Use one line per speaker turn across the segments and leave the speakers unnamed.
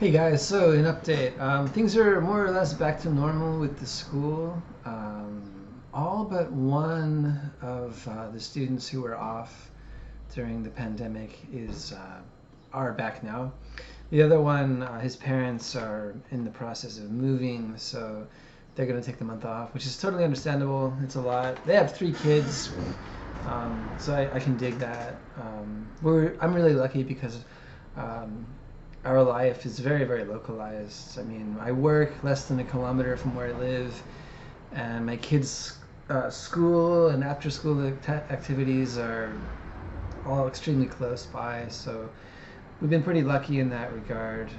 Hey guys, so an update. Things are more or less back to normal with the school. All but one of the students who were off during the pandemic are back now. The other one, his parents are in the process of moving, so they're going to take the month off, which is totally understandable. It's a lot. They have three kids, so I can dig that. I'm really lucky because um, our life is very, very localized. I mean, I work less than a kilometer from where I live, and my kids' school and after school activities are all extremely close by. So we've been pretty lucky in that regard.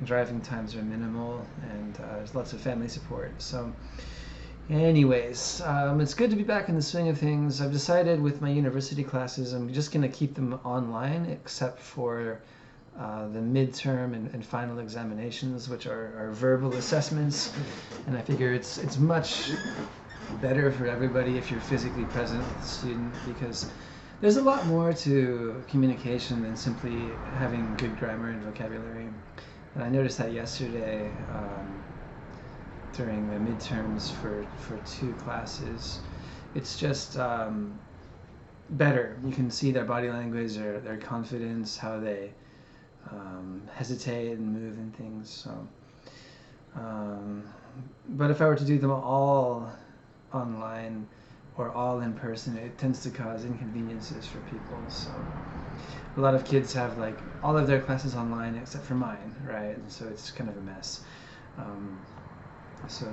Driving times are minimal, and there's lots of family support. So, anyways, it's good to be back in the swing of things. I've decided with my university classes, I'm just going to keep them online, except for the midterm and final examinations, which are verbal assessments. And I figure it's much better for everybody if you're physically present with the student, because there's a lot more to communication than simply having good grammar and vocabulary. And I noticed that yesterday during the midterms for two classes. It's just better. You can see their body language, their confidence, how they hesitate and move and things. So, but if I were to do them all online or all in person, it tends to cause inconveniences for people. So, a lot of kids have like all of their classes online except for mine, right? And so it's kind of a mess. Um,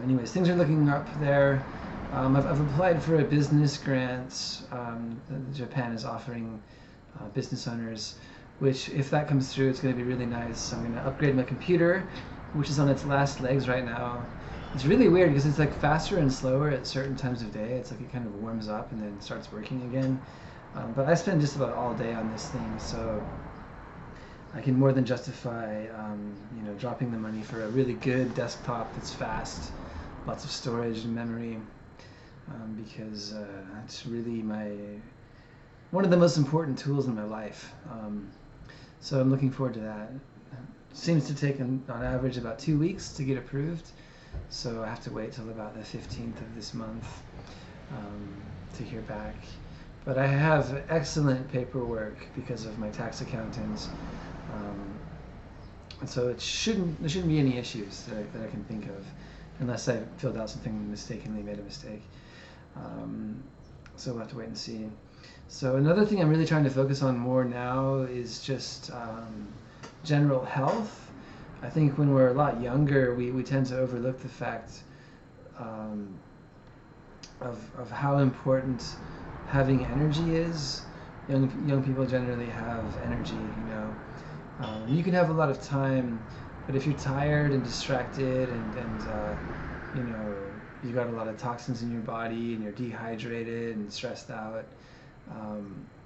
anyways, things are looking up there. I've applied for a business grant. Japan is offering business owners, which if that comes through, it's going to be really nice. I'm going to upgrade my computer, which is on its last legs right now. It's really weird because it's like faster and slower at certain times of day. It's like it kind of warms up and then starts working again. But I spend just about all day on this thing, so I can more than justify, dropping the money for a really good desktop that's fast, lots of storage and memory, because it's really one of the most important tools in my life. So I'm looking forward to that. Seems to take on average about 2 weeks to get approved, so I have to wait till about the 15th of this month to hear back. But I have excellent paperwork because of my tax accountants, and so there shouldn't be any issues that I can think of, unless I filled out something and mistakenly made a mistake. So we'll have to wait and see. So another thing I'm really trying to focus on more now is just general health. I think when we're a lot younger, we tend to overlook the fact of how important having energy is. Young people generally have energy, you can have a lot of time, but if you're tired and distracted and you got a lot of toxins in your body and you're dehydrated and stressed out,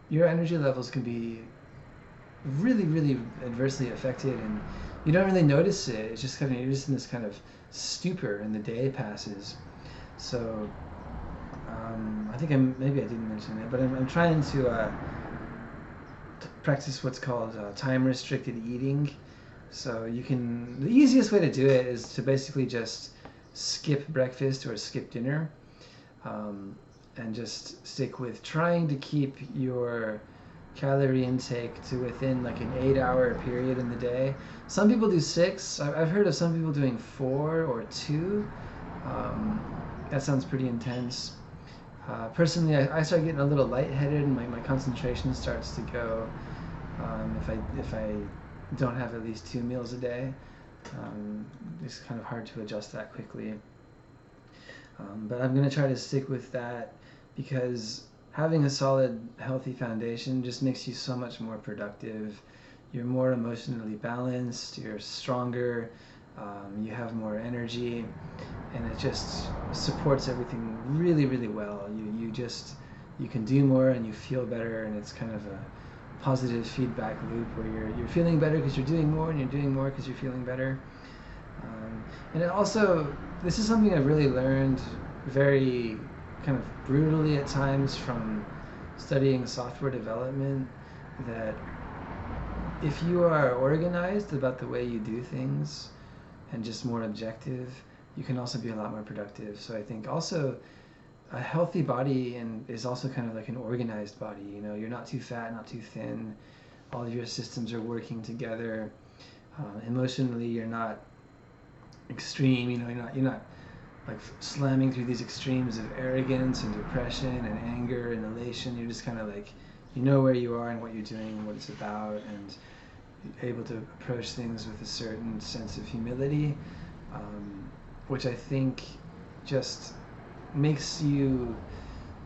your energy levels can be really, really adversely affected, and you don't really notice it. It's just kind of, you're just in this kind of stupor, and the day passes. So I think maybe I didn't mention it, but I'm trying to practice what's called time-restricted eating. So the easiest way to do it is to basically just skip breakfast or skip dinner, and just stick with trying to keep your calorie intake to within like an 8-hour period in the day. Some people do 6. I've heard of some people doing 4 or 2. That sounds pretty intense. Personally, I start getting a little lightheaded and my concentration starts to go if I don't have at least 2 meals a day. It's kind of hard to adjust that quickly. But I'm going to try to stick with that, because having a solid, healthy foundation just makes you so much more productive. You're more emotionally balanced, you're stronger, you have more energy, and it just supports everything really, really well. You can do more and you feel better, and it's kind of a positive feedback loop where you're feeling better because you're doing more, and you're doing more because you're feeling better. And it also, this is something I've really learned very kind of brutally at times from studying software development, that if you are organized about the way you do things and just more objective, you can also be a lot more productive. So I think also a healthy body and is also kind of like an organized body. You know, you're not too fat, not too thin. All of your systems are working together. Emotionally, you're not extreme. You know, you're not like slamming through these extremes of arrogance and depression and anger and elation. You're just kind of like, you know where you are and what you're doing and what it's about, and you're able to approach things with a certain sense of humility, which I think just makes you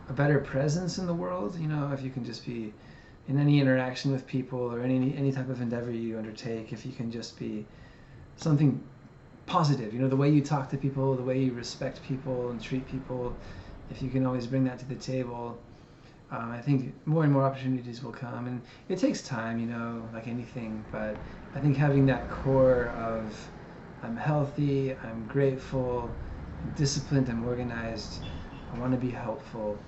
a better presence in the world. You know, if you can just be in any interaction with people or any type of endeavor you undertake, if you can just be something positive, you know, the way you talk to people, the way you respect people and treat people, if you can always bring that to the table, I think more and more opportunities will come. And it takes time, you know, like anything, but I think having that core of I'm healthy, I'm grateful, I'm disciplined, I'm organized, I want to be helpful,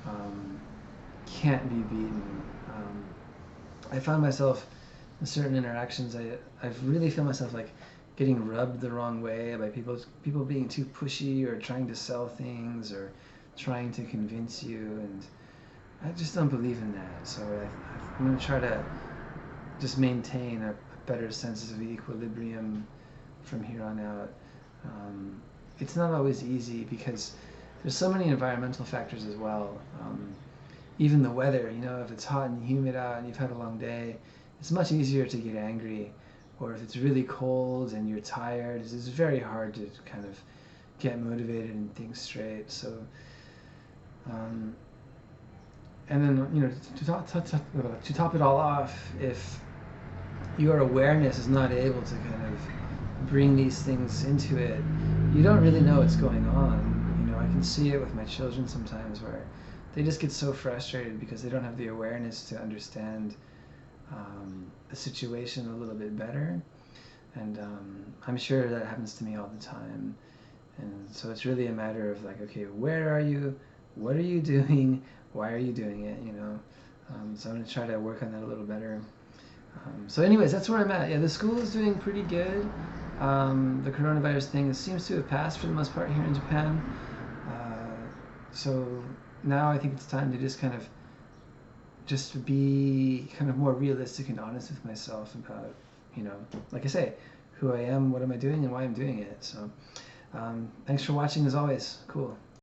um, can't be beaten. I found myself in certain interactions, I've really feel myself like getting rubbed the wrong way by people being too pushy or trying to sell things or trying to convince you, and I just don't believe in that. So I'm going to try to just maintain a better sense of equilibrium from here on out. It's not always easy because there's so many environmental factors as well. Even the weather, you know, if it's hot and humid out and you've had a long day, it's much easier to get angry. Or if it's really cold and you're tired, it's very hard to kind of get motivated and think straight. So, and then, you know, to top it all off, if your awareness is not able to kind of bring these things into it, you don't really know what's going on. You know, I can see it with my children sometimes where they just get so frustrated because they don't have the awareness to understand the situation a little bit better. And I'm sure that happens to me all the time. And so it's really a matter of like, okay, where are you? What are you doing? Why are you doing it? You know. So I'm gonna try to work on that a little better. So anyways, that's where I'm at. Yeah, the school is doing pretty good. The coronavirus thing seems to have passed for the most part here in Japan. So now I think it's time to just be kind of more realistic and honest with myself about, you know, like I say, who I am, what am I doing, and why I'm doing it. So thanks for watching as always. Cool.